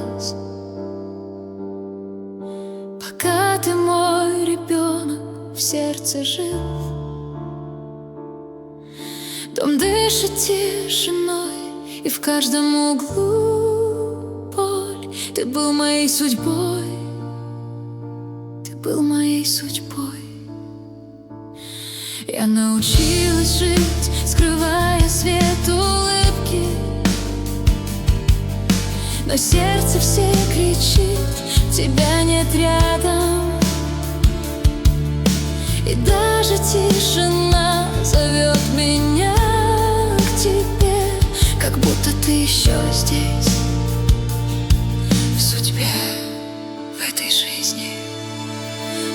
глаз. Пока ты мой ребенок, в сердце жив. Дом дышит тишиной, и в каждом углу боль. Ты был моей судьбой, ты был моей судьбой. Я научилась жить, скрывая свет улыбки, но сердце все кричит: тебя нет рядом. И даже тишина зовет меня к тебе, как будто ты еще здесь, в судьбе, в этой жизни.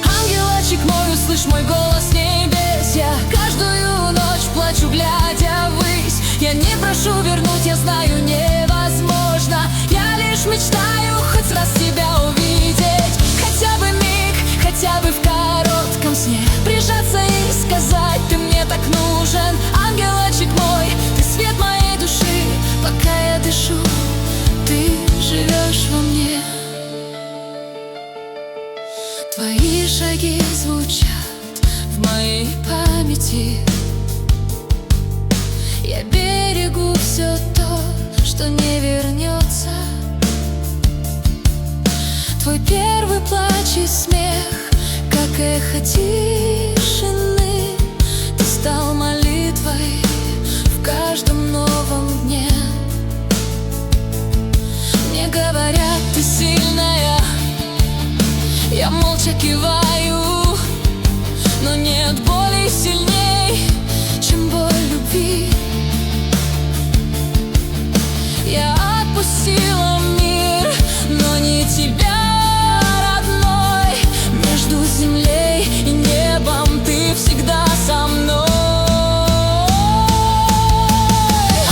Ангелочек мой, услышь мой голос с небес. Я каждую ночь плачу, глядя ввысь. Я не прошу вернуть, я знаю, невозможно. Я лишь мечтаю хоть раз тебя увидеть. Хотя бы миг, хотя бы в коротком сне, прижаться и сказать: ты мне так нужен. Ангелочек мой, ты свет моей души. Пока я дышу, ты живешь во мне. Твои шаги звучат в моей памяти. Я берегу все то, что не вернется. Твой первый плач и смех, как эхо тишины. Ты стал молитвой в каждом новом дне. Мне говорят, ты сильная, я молча киваю, но нет боли сильней, чем боль любви. Я отпустила мир, но не тебя, родной. Между землей и небом ты всегда со мной.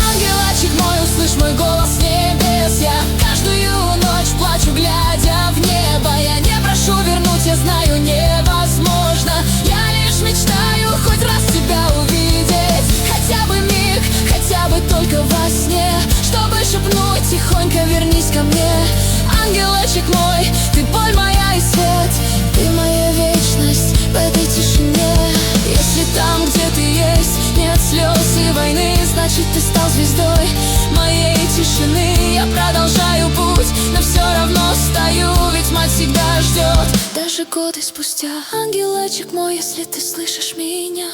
Ангелочек мой, услышь мой голос с небес. Я каждую ночь плачу, глядя в небо. Я не прошу вернуть, я знаю, невозможно. Я лишь мечтаю хоть раз тебя увидеть. Хотя бы миг, хотя бы только во сне, чтобы шепнуть тихонько: вернись ко мне. Ангелочек мой, ты боль моя и свет, ты моя вечность в этой тишине. Если там, где ты есть, нет слез и войны, значит, ты стал звездой моей тишины. Я продолжаю путь, но все равно стою, ведь мать всегда ждет, даже годы спустя. Ангелочек мой, если ты слышишь меня,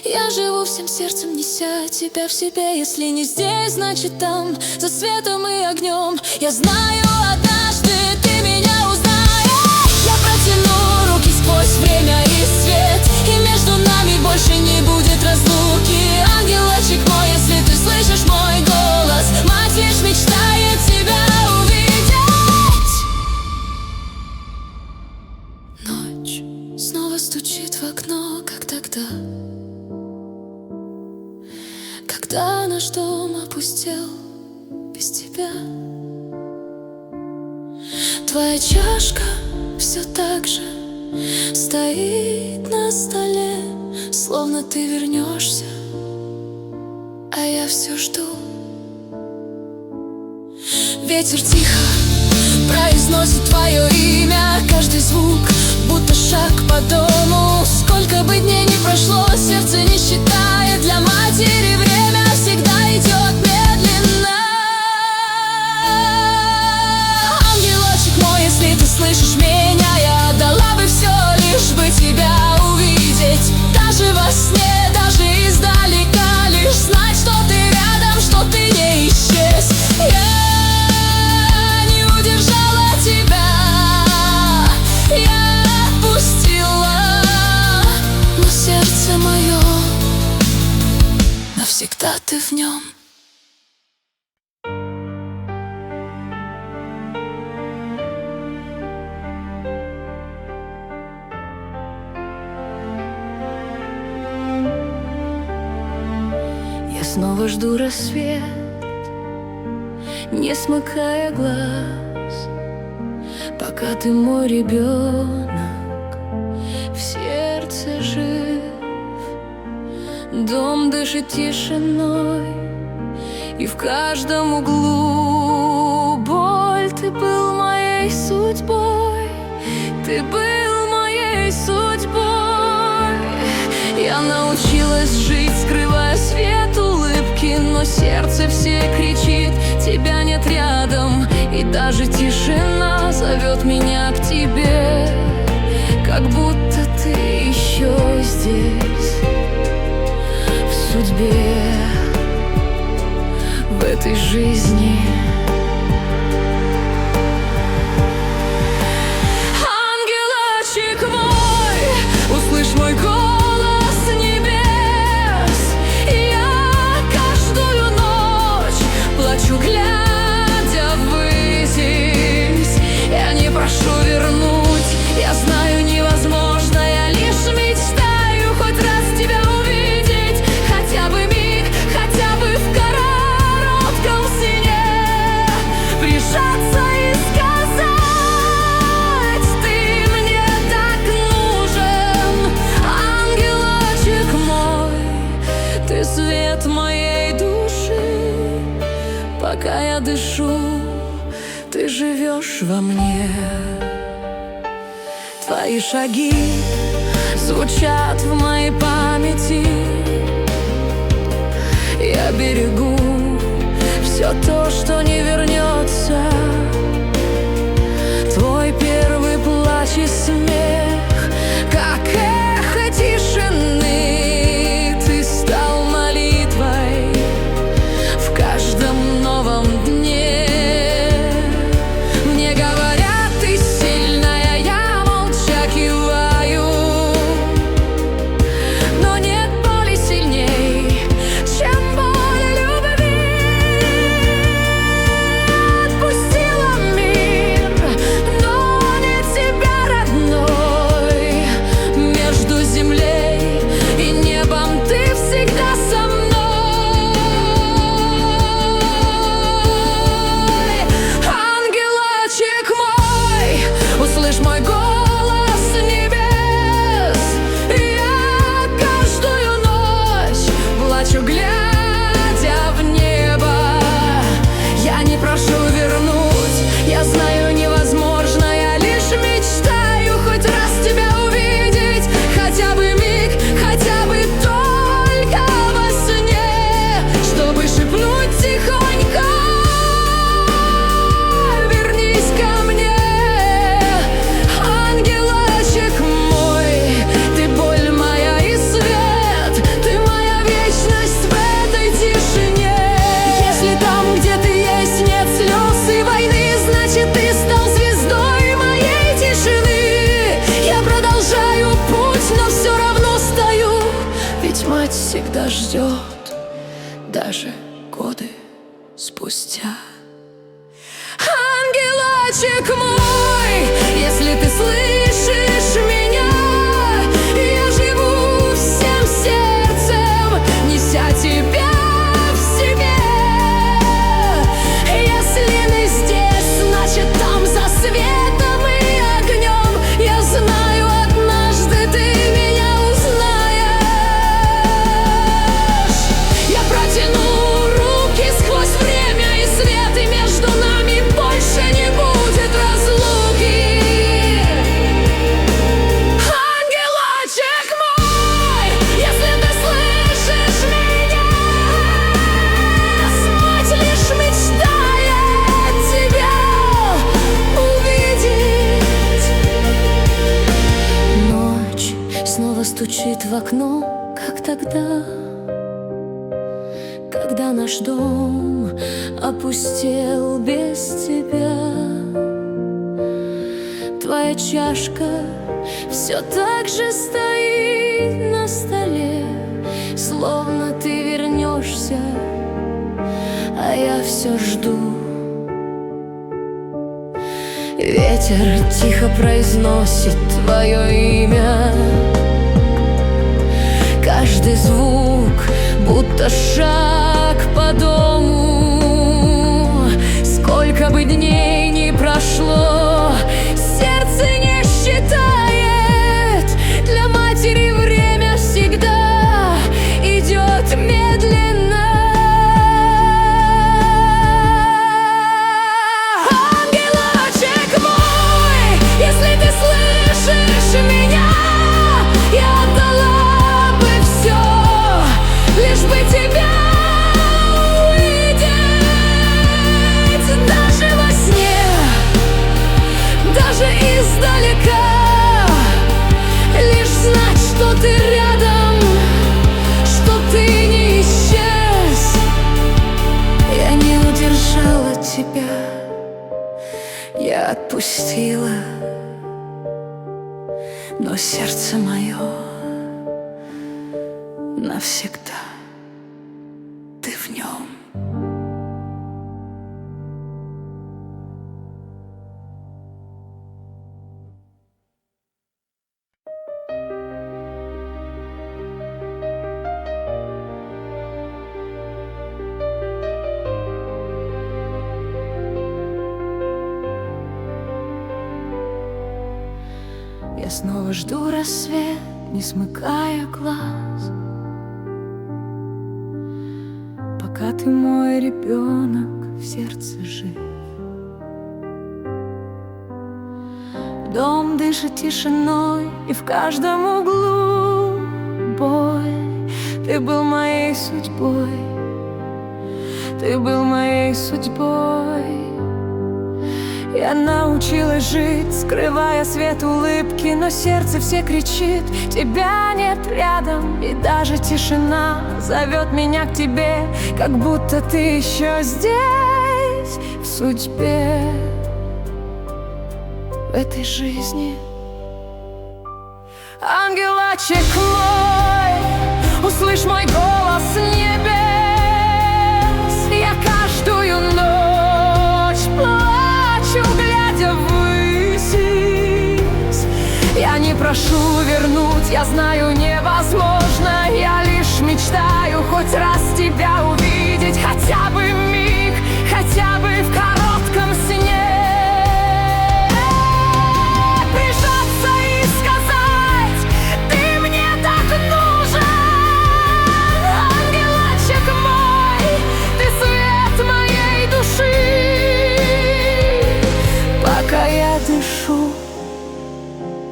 я живу всем сердцем, неся тебя в себе. Если не здесь, значит там, за светом и огнем. Я знаю, однажды ты меня узнаешь. Я протяну руки сквозь время и свет, и между нами больше не будет разлуки. Ангелочек мой, если ты слышишь мой голос, мать лишь мечтает тебя увидеть. Ночь снова стучит в окно, как тогда, когда наш дом опустел без тебя. Твоя чашка все так же стоит на столе, словно ты вернешься, а я все жду. Ветер тихо произносит твое имя, каждый звук будто шаг по дому. Сколько бы дней ни прошло, сердце не считает. Для матери время всегда идет медленно. Ангелочек мой, если ты слышишь меня, я отдала бы все, лишь бы тебя увидеть. Даже во сне, даже издалека, лишь знать, что ты рядом, что ты не исчез. Я не удержала тебя, я отпустила, но сердце мое, навсегда ты в нем. Я снова жду рассвет, не смыкая глаз, пока ты мой ребенок, в сердце жив. Дом дышит тишиной, и в каждом углу боль. Ты был Ты был моей судьбой. Я научилась жить, скрывая свет улыбки, но сердце все кричит: тебя нет рядом. И даже тишина зовет меня к тебе, как будто ты еще здесь, в судьбе, в этой жизни. Ангелочек мой, услышь мой голос с небес. Я каждую ночь плачу, глядя ввысь. Я не прошу вернуть, я знаю, невозможно. Я лишь мечтаю хоть раз тебя увидеть, хотя бы миг, хотя бы в коротком сне прижаться и сказать: ты мне так нужен. Ангелочек мой, ты свет моей души. Пока я дышу, ты живешь во мне. Твои шаги звучат в моей памяти. Я берегу все то, что не вернется. Твой первый плач и смех, как эхо тишины. Ты стал молитвой в каждом новом дне. Мне говорят, ты сильная, я молча киваю. Но нет боли сильней, чем боль любви. Отпустила мир, но не тебя, родной. Между землей и небом ты всегда со мной. Ангелочек мой, услышь мой голос с небес. Я каждую ночь плачу, глядя в небо. Я не прошу вернуть, я знаю, невозможно. Я лишь мечтаю хоть раз тебя увидеть, хотя бы миг, хотя бы только во сне, чтобы шепнуть тихонько: вернись ко мне. Ангелочек мой, ты боль моя и свет, ты моя вечность в этой тишине. Если там, где ты есть, нет слез и войны, значит, ты стал звездой моей тишины. Я продолжаю путь, но все равно стою, ведь мать всегда ждет, даже годы спустя. Ангелочек мой, если ты слышишь меня, я живу всем сердцем, неся тебя в себе. Если ты здесь, значит, там за светом и огнем. Я знаю, однажды ты меня узнаешь. Я протяну руки сквозь время и свет, и между нами больше не будет разлуки. Ангелочек мой, если ты слышишь меня, мать лишь мечтает тебя увидеть. Ночь снова стучит в окно, как тогда, когда наш дом опустел без тебя. Твоя чашка все так же стоит на столе, словно ты вернешься, а я все жду. Ветер тихо произносит твое имя, каждый звук будто шаг по дому. Сколько бы дней ни прошло, сердце не считает. Для матери время всегда идет медленно. Ангелочек мой, если ты слышишь отпустила, но сердце мое навсегда ты в нем. Я снова жду рассвет, не смыкая глаз, пока ты мой ребенок в сердце жив. Дом дышит тишиной, и в каждом углу бой. Ты был моей судьбой, ты был моей судьбой. Я научилась жить, скрывая свет улыбки, но сердце все кричит: тебя нет рядом. И даже тишина зовет меня к тебе, как будто ты еще здесь, в судьбе, в этой жизни. Ангелочек мой, услышь мой голос с небес. Я каждую ночь плачу, глядя ввысь. Я не прошу вернуть, я знаю, невозможно. Я лишь мечтаю хоть раз тебя увидеть, хотя бы миг, хотя бы в коротком сне. Прижаться и сказать: ты мне так нужен. Ангелочек мой, ты свет моей души. Пока я дышу,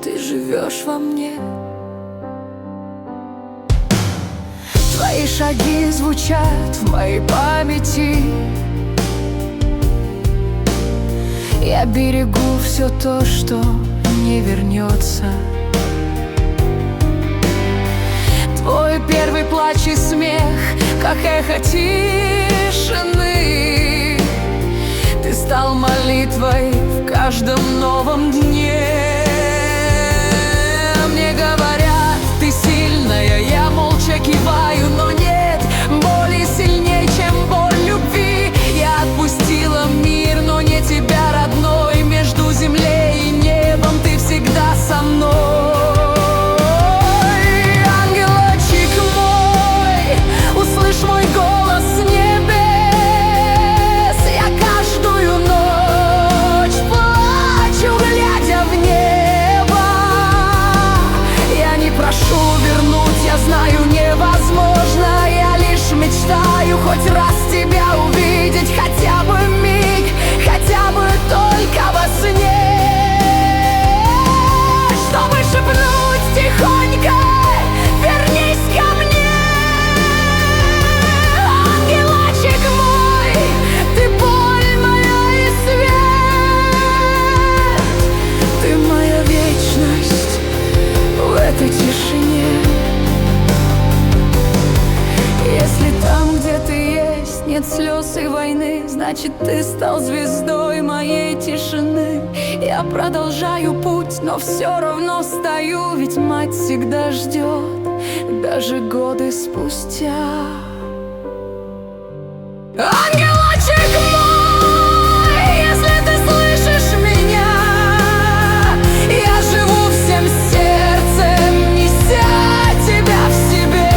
ты живешь во мне. Твои шаги звучат в моей памяти. Я берегу все то, что не вернется. Твой первый плач и смех, как эхо тишины. Ты стал молитвой в каждом новом дне. Мне говорят, ты сильная, я молча киваю, но нет боли сильнее, чем боль любви. Я отпустила мир, но не тебя, родной. Между землей и небом ты всегда со мной. Ангелочек мой, услышь мой голос с небес. Я каждую ночь плачу, глядя в небо. Я не прошу вернуть, я знаю, невозможно. Я лишь мечтаю хоть раз тебя увидеть, хотя бы миг, хотя бы только во сне. Чтобы шепнуть тихонько: вернись ко мне. Ангелочек мой, ты боль моя и свет. Ты моя вечность в этой тишине. Если там, где ты есть, нет слез и войны, значит, ты стал звездой моей тишины. Я продолжаю путь, но все равно стою, ведь мать всегда ждет, даже годы спустя. Ангелочек мой, если ты слышишь меня, я живу всем сердцем, неся тебя в себе.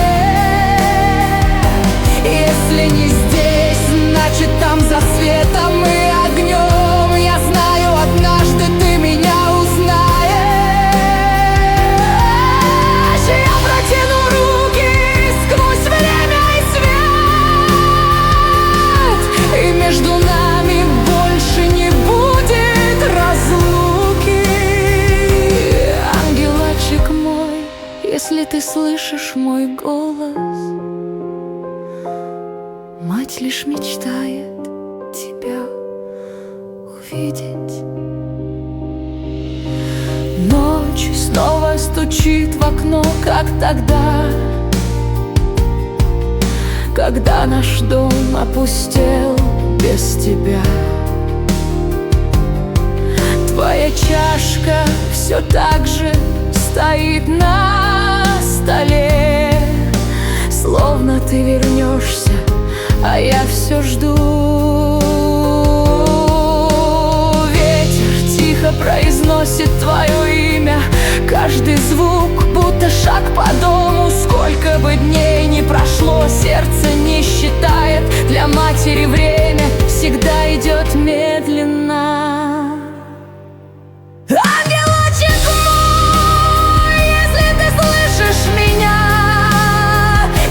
Если не здесь, значит, там за светом и огнем. Я знаю, однажды ты меня узнаешь. Я протяну руки сквозь время и свет, и между нами больше не будет разлуки. Ангелочек мой, если ты слышишь мой голос, мать лишь мечтает тебя увидеть. Ночь снова стучит в окно, как тогда, когда наш дом опустел без тебя. чашка все так же стоит на столе. Словно ты вернешься, а я все жду. Ветер тихо произносит твое имя, каждый звук будто шаг по дому. Сколько бы дней ни прошло, сердце не считает. Для матери время всегда идет медленно. Ангелочек мой, если ты слышишь меня,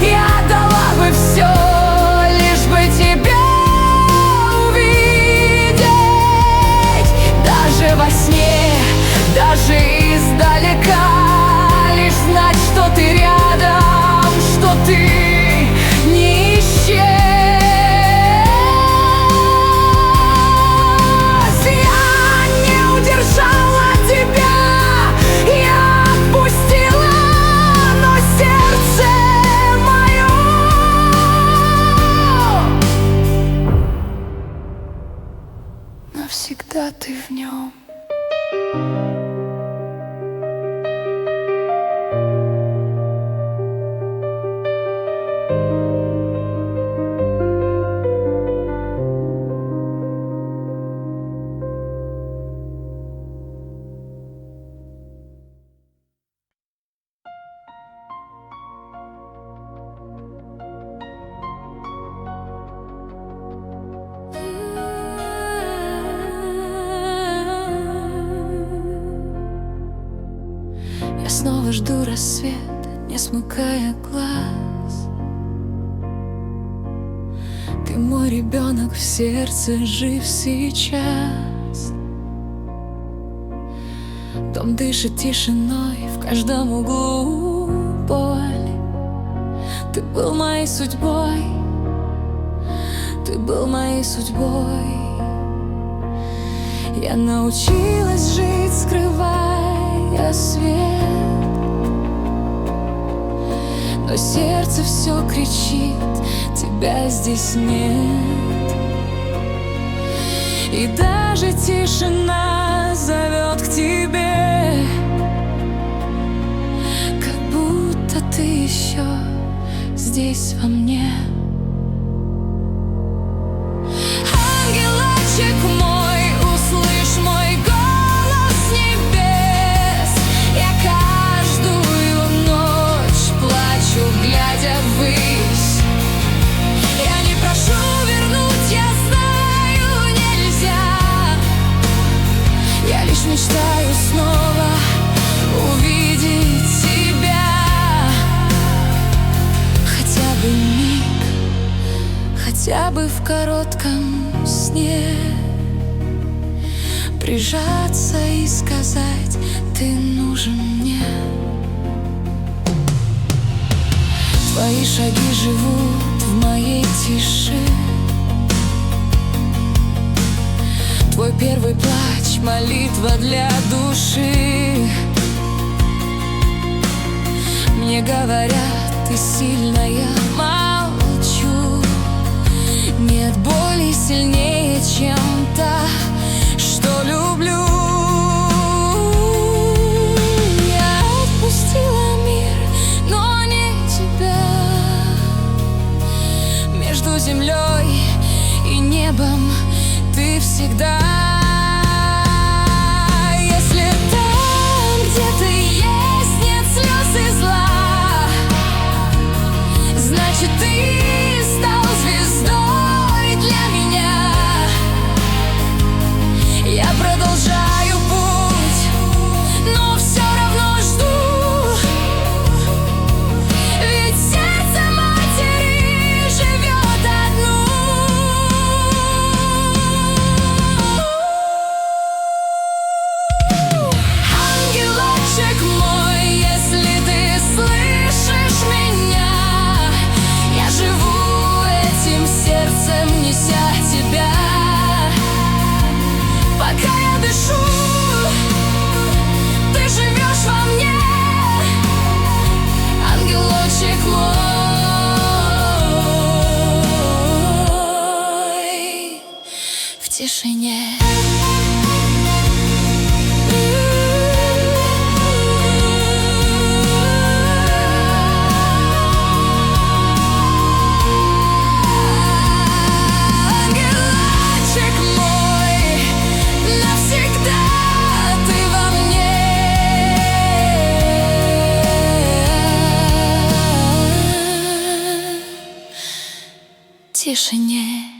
я отдала бы все, лишь бы тебя увидеть. Даже во сне, даже издалека, лишь знать, что ты рядом, что ты не исчез. Я не удержала тебя, я отпустила, но сердце мое навсегда ты в нем. Я снова жду рассвет, не смыкая глаз. Ты мой ребенок в сердце, жив сейчас. Дом дышит тишиной, в каждом углу боль. Ты был моей судьбой, ты был моей судьбой. Я научилась жить, скрывая свет, но сердце все кричит: тебя здесь нет. И даже тишина зовет к тебе, как будто ты еще здесь во мне. Ангелочек мой, услышь мой голос с небес. Я каждую ночь плачу, глядя ввысь. Я не прошу вернуть, я знаю, нельзя. Я лишь мечтаю снова увидеть тебя. Хотя бы миг, хотя бы в коротком сне, прижаться и сказать: ты нужен мне. Твои шаги живут в моей тиши. Твой первый плач — молитва для души. Мне говорят, ты сильная, молчу. Нет боли сильнее, чем та, что люблю. Я отпустила мир, но не тебя. Между землей и небом ты всегда. Если там, где ты есть, нет слез и зла, значит, тишине.